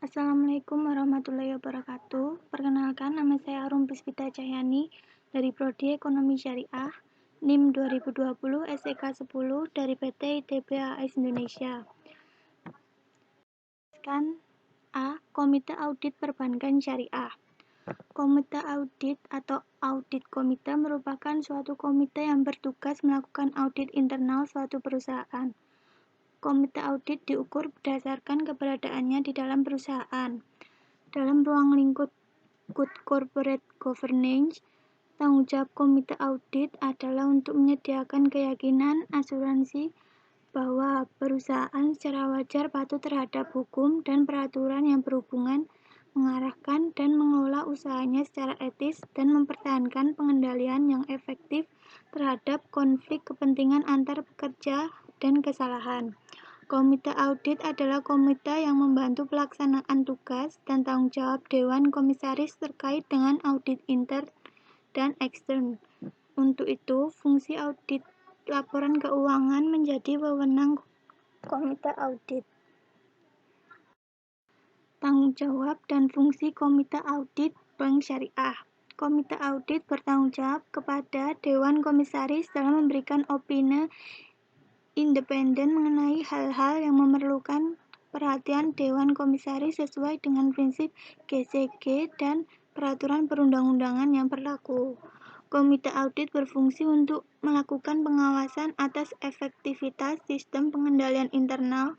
Assalamualaikum warahmatullahi wabarakatuh. Perkenalkan, nama saya Arum Puspita Cahyani dari Prodi Ekonomi Syariah, NIM 2020 SEK 10 dari PT ITB AS Indonesia. A. Komite Audit Perbankan Syariah. Komite audit atau audit komite merupakan suatu komite yang bertugas melakukan audit internal suatu perusahaan. Komite audit diukur berdasarkan keberadaannya di dalam perusahaan. Dalam ruang lingkup Good Corporate Governance, tanggung jawab komite audit adalah untuk menyediakan keyakinan asuransi bahwa perusahaan secara wajar patuh terhadap hukum dan peraturan yang berhubungan, mengarahkan dan mengelola usahanya secara etis, dan mempertahankan pengendalian yang efektif terhadap konflik kepentingan antar pekerja dan kesalahan. Komite audit adalah komite yang membantu pelaksanaan tugas dan tanggung jawab Dewan Komisaris terkait dengan audit intern dan ekstern. Untuk itu, fungsi audit laporan keuangan menjadi wewenang komite audit. Tanggung jawab dan fungsi komite audit Bank Syariah. Komite audit bertanggung jawab kepada Dewan Komisaris dalam memberikan opini independen mengenai hal-hal yang memerlukan perhatian Dewan Komisaris sesuai dengan prinsip GCG dan peraturan perundang-undangan yang berlaku. Komite audit berfungsi untuk melakukan pengawasan atas efektivitas sistem pengendalian internal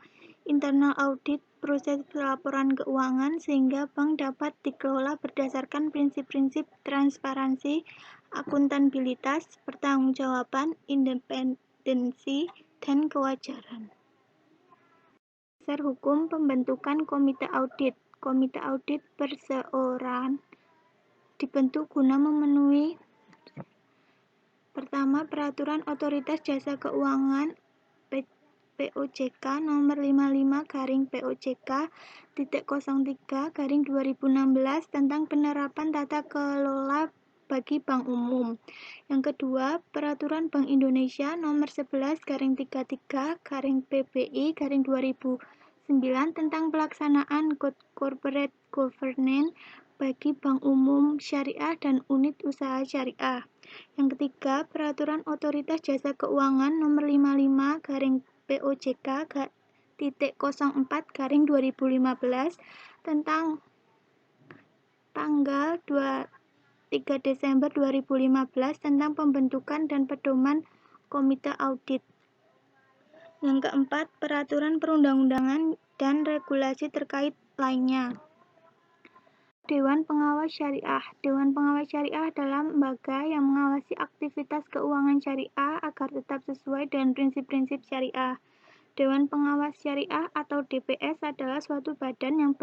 audit, proses pelaporan keuangan sehingga bank dapat dikelola berdasarkan prinsip-prinsip transparansi, akuntabilitas, pertanggungjawaban, independensi, dan kewajaran. Dasar hukum pembentukan komite audit. Komite audit perseorangan dibentuk guna memenuhi pertama, peraturan Otoritas Jasa Keuangan POJK nomor 55/POJK.03/2016 tentang penerapan tata kelola bagi bank umum. Yang kedua, Peraturan Bank Indonesia nomor 11/PBI/2009 tentang pelaksanaan Good Corporate Governance bagi bank umum syariah dan unit usaha syariah. Yang ketiga, Peraturan Otoritas Jasa Keuangan nomor 55/POJK.04/2015 tentang tanggal 3 Desember 2015 tentang pembentukan dan pedoman komite audit. Yang keempat, peraturan perundang-undangan dan regulasi terkait lainnya. Dewan Pengawas Syariah. Dewan Pengawas Syariah adalah lembaga yang mengawasi aktivitas keuangan syariah agar tetap sesuai dengan prinsip-prinsip syariah. Dewan Pengawas Syariah atau DPS adalah suatu badan yang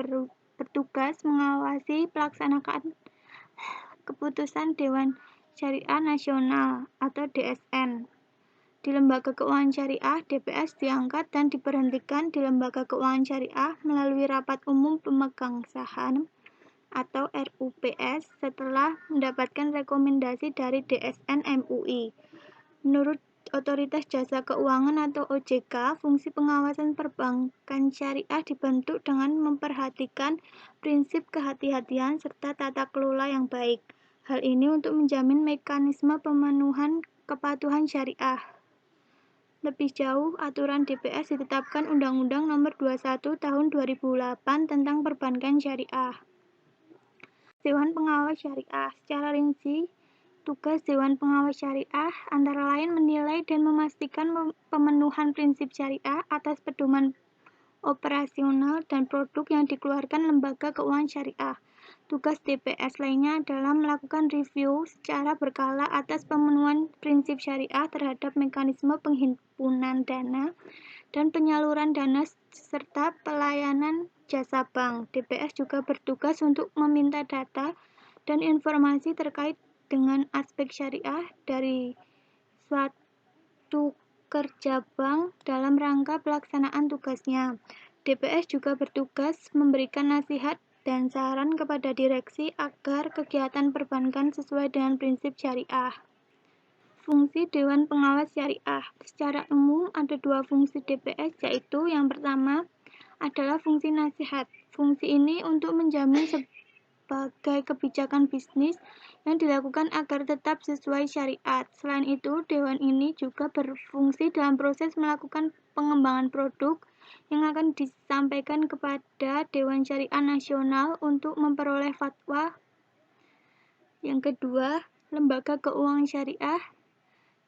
bertugas mengawasi pelaksanaan keputusan Dewan Syariah Nasional atau DSN. Di lembaga keuangan syariah, DPS diangkat dan diberhentikan di lembaga keuangan syariah melalui rapat umum pemegang saham atau RUPS setelah mendapatkan rekomendasi dari DSN MUI. Menurut Otoritas Jasa Keuangan atau OJK, fungsi pengawasan perbankan syariah dibentuk dengan memperhatikan prinsip kehati-hatian serta tata kelola yang baik. Hal ini untuk menjamin mekanisme pemenuhan kepatuhan syariah. Lebih jauh, aturan DPS ditetapkan Undang-Undang Nomor 21 Tahun 2008 tentang Perbankan Syariah. Dewan Pengawas Syariah. Secara rinci, tugas Dewan Pengawas Syariah antara lain menilai dan memastikan pemenuhan prinsip syariah atas pedoman operasional dan produk yang dikeluarkan lembaga keuangan syariah. Tugas DPS lainnya adalah melakukan review secara berkala atas pemenuhan prinsip syariah terhadap mekanisme penghimpunan dana dan penyaluran dana serta pelayanan jasa bank. DPS juga bertugas untuk meminta data dan informasi terkait dengan aspek syariah dari suatu kerja bank dalam rangka pelaksanaan tugasnya. DPS juga bertugas memberikan nasihat dan saran kepada direksi agar kegiatan perbankan sesuai dengan prinsip syariah. Fungsi Dewan Pengawas Syariah. Secara umum ada dua fungsi DPS, yaitu yang pertama adalah fungsi nasihat. Fungsi ini untuk menjamin sebagai kebijakan bisnis yang dilakukan agar tetap sesuai syariat. Selain itu, Dewan ini juga berfungsi dalam proses melakukan pengembangan produk yang akan disampaikan kepada Dewan Syariah Nasional untuk memperoleh fatwa. Yang kedua, lembaga keuangan syariah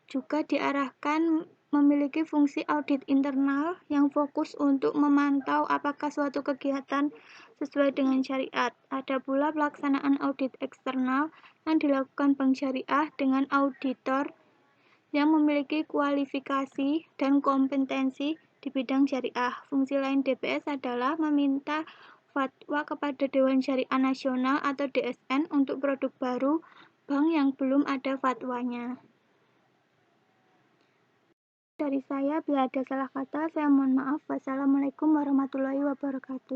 juga diarahkan memiliki fungsi audit internal yang fokus untuk memantau apakah suatu kegiatan sesuai dengan syariat. Ada pula pelaksanaan audit eksternal yang dilakukan Bank Syariah dengan auditor yang memiliki kualifikasi dan kompetensi di bidang syariah. Fungsi lain DPS adalah meminta fatwa kepada Dewan Syariah Nasional atau DSN untuk produk baru bank yang belum ada fatwanya. Dari saya, bila ada salah kata, saya mohon maaf. Wassalamualaikum warahmatullahi wabarakatuh.